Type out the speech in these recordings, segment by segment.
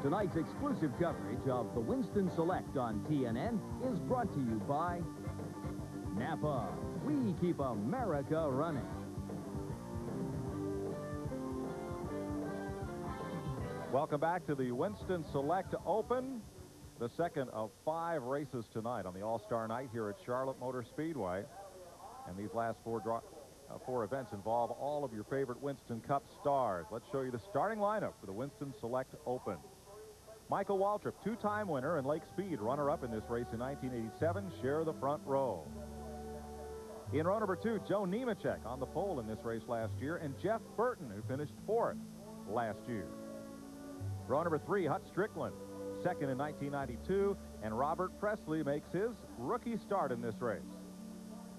Tonight's exclusive coverage of the Winston Select on TNN is brought to you by Napa. We keep America running. Welcome back to the Winston Select Open, the second of 5 races tonight on the All-Star Night here at Charlotte Motor Speedway. And these last four events involve all of your favorite Winston Cup stars. Let's show you the starting lineup for the Winston Select Open. Michael Waltrip, 2-time winner and Lake Speed runner-up in this race in 1987, share the front row. In row number 2, Joe Nemechek on the pole in this race last year, and Jeff Burton, who finished 4th last year. Row number 3, Hut Strickland, 2nd in 1992, and Robert Presley makes his rookie start in this race.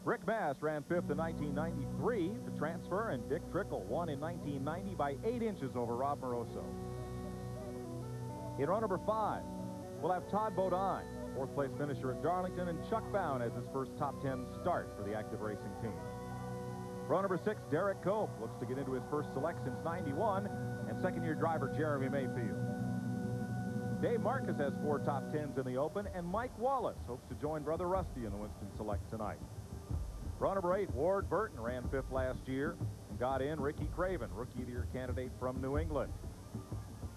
Rick Bass ran 5th in 1993 to transfer, and Dick Trickle won in 1990 by 8 inches over Rob Moroso. In row number 5, we'll have Todd Bodine, 4th place finisher at Darlington, and Chuck Bound has his first top 10 start for the active racing team. Row number 6, Derek Cope looks to get into his first select since '91, and second-year driver Jeremy Mayfield. Dave Marcus has 4 top 10s in the Open, and Mike Wallace hopes to join Brother Rusty in the Winston Select tonight. Row number 8, Ward Burton ran 5th last year and got in Ricky Craven, Rookie of the Year candidate from New England.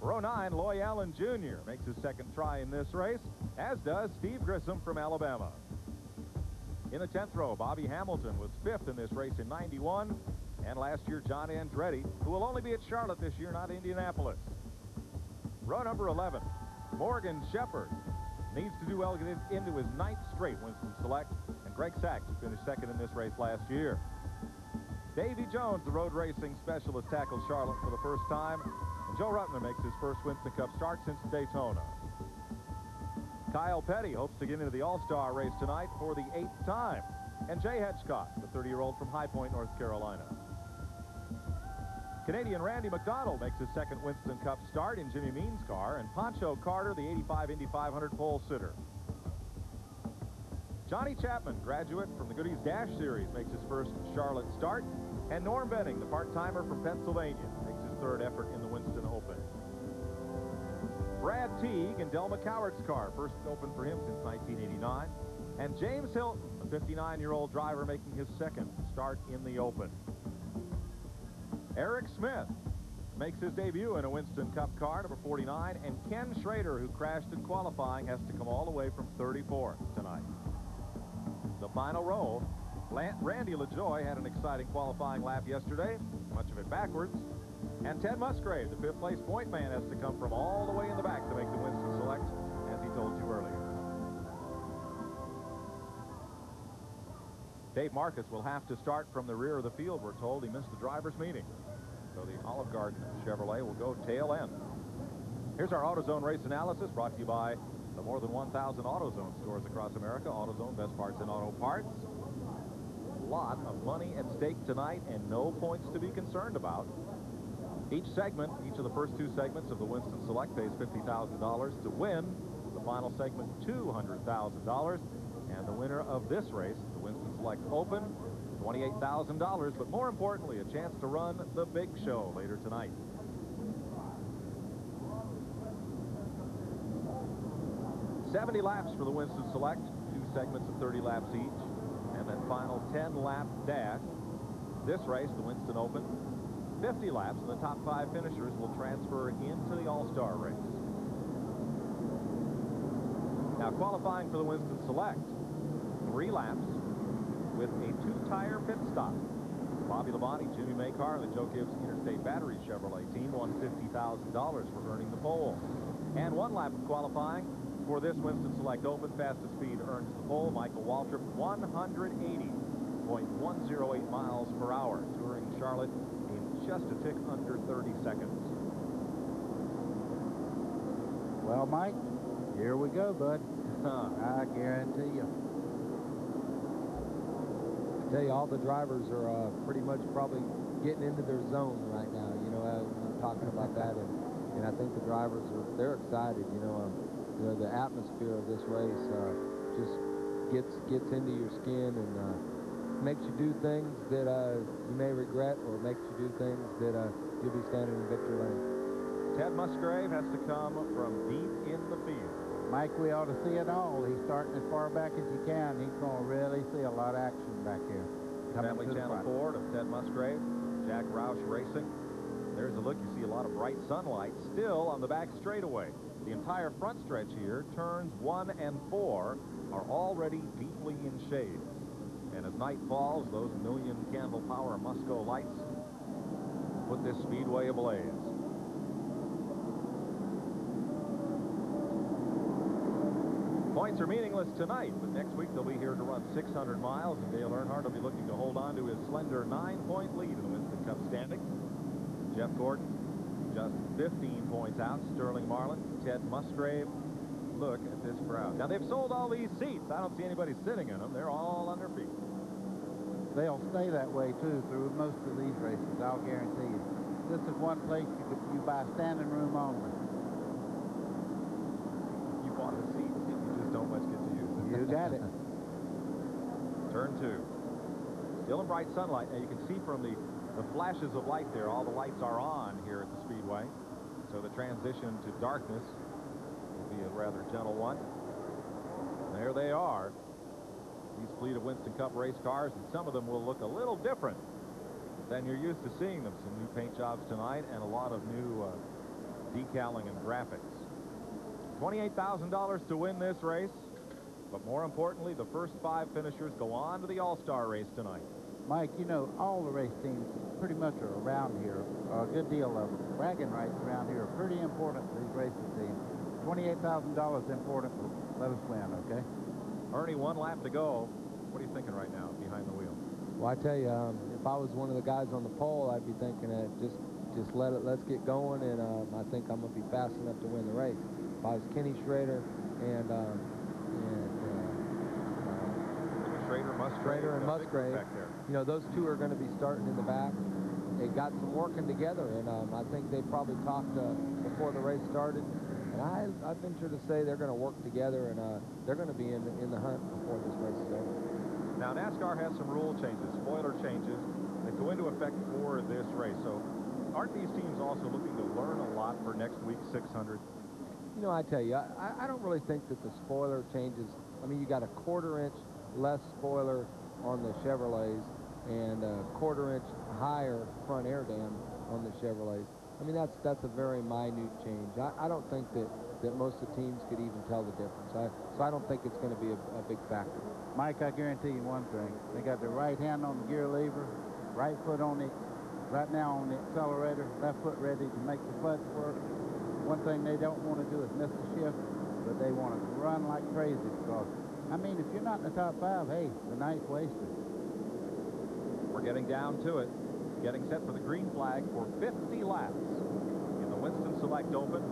Row 9, Loy Allen Jr. makes his second try in this race, as does Steve Grissom from Alabama. In the 10th row, Bobby Hamilton was 5th in this race in '91, and last year John Andretti, who will only be at Charlotte this year, not Indianapolis. Row number 11, Morgan Shepherd needs to do well to get into his 9th straight Winston Select, and Greg Sachs, who finished 2nd in this race last year. Davy Jones, the road racing specialist, tackled Charlotte for the first time, and Joe Rutner makes his first Winston Cup start since Daytona. Kyle Petty hopes to get into the All-Star race tonight for the 8th time, and Jay Hedgecott, the 30-year-old from High Point, North Carolina. Canadian Randy McDonald makes his second Winston Cup start in Jimmy Means' car, and Pancho Carter, the '85 Indy 500 pole sitter. Johnny Chapman, graduate from the Goodies Dash Series, makes his first Charlotte start, and Norm Benning, the part-timer from Pennsylvania, makes his 3rd effort in the Winston Open. Brad Teague in Del McCowart's car, first Open for him since 1989, and James Hilton, a 59-year-old driver, making his 2nd start in the Open. Eric Smith makes his debut in a Winston Cup car, number 49, and Ken Schrader, who crashed in qualifying, has to come all the way from 34th tonight. The final row, Randy LaJoy had an exciting qualifying lap yesterday, much of it backwards, and Ted Musgrave, the 5th place point man, has to come from all the way in the back to make the Winston Select, as he told you earlier. Dave Marcus will have to start from the rear of the field. We're told he missed the driver's meeting, so the Olive Garden Chevrolet will go tail end. Here's our AutoZone race analysis, brought to you by the more than 1,000 AutoZone stores across America. AutoZone, best parts in auto parts. A lot of money at stake tonight and no points to be concerned about. Each of the first 2 segments of the Winston Select pays $50,000 to win. The final segment, $200,000. And the winner of this race, the Winston Select Open, $28,000. But more importantly, a chance to run the big show later tonight. "70 laps for the Winston Select, 2 segments of 30 laps each, and then final 10-lap dash. This race, the Winston Open, 50 laps, and the top 5 finishers will transfer into the All-Star race. Now, qualifying for the Winston Select, 3 laps with a 2-tire pit stop. Bobby Labonte, Jimmy Maycar, and the Joe Gibbs Interstate Battery Chevrolet team won $50,000 for earning the pole. And 1 lap of qualifying for this Winston Select Open. Fastest speed earns the pole. Michael Waltrip, 180.108 miles per hour, touring Charlotte in just a tick under 30 seconds. Well, Mike, here we go, bud. I guarantee you. I tell you, all the drivers are pretty much probably getting into their zone right now. You know, we're talking about that, and I think the drivers they're excited. You know, the atmosphere of this race just gets into your skin and makes you do things that you may regret, or makes you do things that you'll be standing in victory lane. Ted Musgrave has to come from deep in the field. Mike, we ought to see it all. He's starting as far back as he can. He's going to really see a lot of action back here. Family Channel Ford of Ted Musgrave, Jack Roush Racing. There's a look. You see a lot of bright sunlight still on the back straightaway. The entire front stretch here, turns 1 and 4, are already deeply in shade. And as night falls, those million candle power Musco lights put this speedway ablaze. Points are meaningless tonight, but next week they'll be here to run 600 miles, and Dale Earnhardt will be looking to hold on to his slender 9-point lead in the Winston Cup standings. Jeff Gordon just 15 points out. Sterling Marlin, Ted Musgrave. Look at this crowd. Now, they've sold all these seats. I don't see anybody sitting in them. They're all on their feet. They'll stay that way, too, through most of these races, I'll guarantee you. This is one place you buy standing room only. You bought a seat. You just don't much get to use it. You got it. Turn 2. Still in bright sunlight. Now, you can see from the flashes of light there, all the lights are on here at the Speedway. So the transition to darkness will be a rather gentle one. There they are. These fleet of Winston Cup race cars, and some of them will look a little different than you're used to seeing them. Some new paint jobs tonight and a lot of new decaling and graphics. $28,000 to win this race, but more importantly, the first 5 finishers go on to the All-Star race tonight. Mike, you know, all the race teams pretty much are around here, a good deal of them. Bragging rights around here are pretty important to these racing teams. $28,000 is important. Let us win, okay? Ernie, 1 lap to go. What are you thinking right now behind the wheel? Well, I tell you, if I was one of the guys on the pole, I'd be thinking just let's get going, and I think I'm going to be fast enough to win the race. If I was Kenny Schrader and Schrader and Musgrave, you know, those two are going to be starting in the back. They got some working together, and I think they probably talked before the race started. And I venture to say they're going to work together, and they're going to be in the hunt before this race is over. Now, NASCAR has some rule changes, spoiler changes, that go into effect for this race. So aren't these teams also looking to learn a lot for next week's 600? You know, I tell you, I don't really think that the spoiler changes. I mean, you got a 1/4 inch less spoiler on the Chevrolets and a 1/4 inch higher front air dam on the Chevrolets. I mean, that's a very minute change. I don't think that most of the teams could even tell the difference. So I don't think it's going to be a big factor. Mike, I guarantee you one thing. They got their right hand on the gear lever, right foot on it, right now on the accelerator, left foot ready to make the clutch work. One thing they don't want to do is miss a shift, but they want to run like crazy because, I mean, if you're not in the top 5, hey, the night's wasted. We're getting down to it. Getting set for the green flag for 50 laps in the Winston Select Open.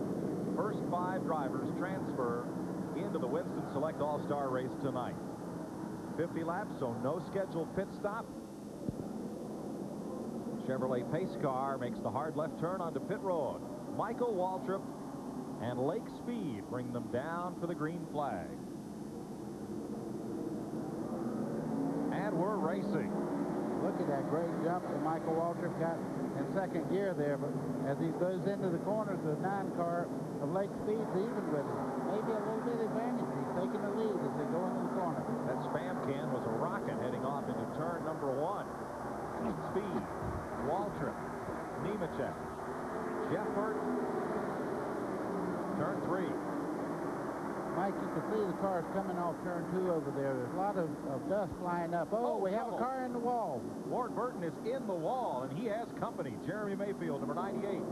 First 5 drivers transfer into the Winston Select All-Star race tonight. 50 laps, so no scheduled pit stop. Chevrolet pace car makes the hard left turn onto pit road. Michael Waltrip and Lake Speed bring them down for the green flag. And we're racing. Look at that great jump that Michael Waltrip got in second gear there, but as he goes into the corners, the 9 car of Lake Speed's even with him. Maybe a little bit advantage. He's taking the lead as they go into the corner. That spam can was a rocket heading off into turn number 1. Speed, Waltrip, Nemechek, Jeffert, turn 3. Mike, you can see the cars coming off turn 2 over there. There's a lot of dust flying up. Oh, we have a car in the wall. Ward Burton is in the wall, and he has company. Jeremy Mayfield, number 98.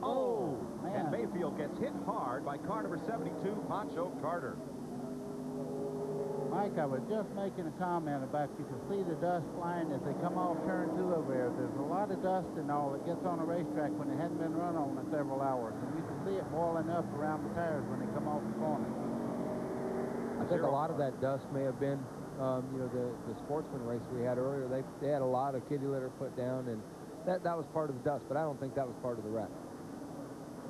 Oh, man. And Mayfield gets hit hard by car number 72, Pancho Carter. Mike, I was just making a comment about you can see the dust flying as they come off turn 2 over there. There's a lot of dust and all that gets on a racetrack when it hadn't been run on in several hours. And you can see it boiling up around the tires when they come off the corner. I think a lot of that dust may have been, you know, the sportsman race we had earlier. They had a lot of kitty litter put down, and that was part of the dust, but I don't think that was part of the wreck.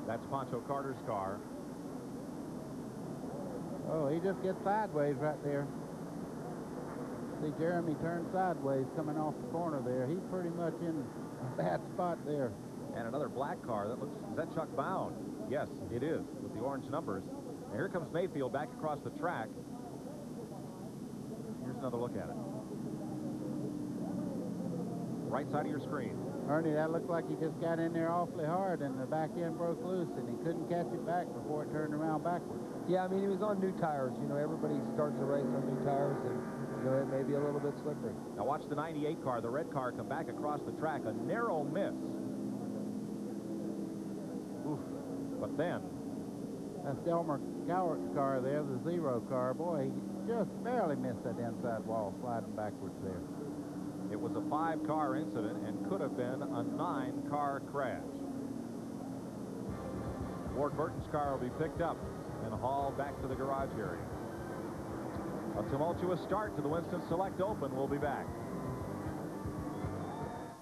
That's Pancho Carter's car. Oh, he just gets sideways right there. See Jeremy turn sideways coming off the corner there. He's pretty much in a bad spot there. And another black car that looks, is that Chuck Bound? Yes, it is, with the orange numbers. And here comes Mayfield back across the track. Here's another look at it. Right side of your screen. Ernie, that looked like he just got in there awfully hard and the back end broke loose and he couldn't catch it back before it turned around backwards. Yeah, I mean, he was on new tires. You know, everybody starts a race on new tires, and, you know, it may be a little bit slippery. Now watch the 98 car, the red car, come back across the track. A narrow miss. Oof. But then... That's Delmer Cowart's car there, the 0 car. Boy, he just barely missed that inside wall sliding backwards there. It was a 5-car incident and could have been a 9-car crash. Ward Burton's car will be picked up and hauled back to the garage area. A tumultuous start to the Winston Select Open. We'll be back.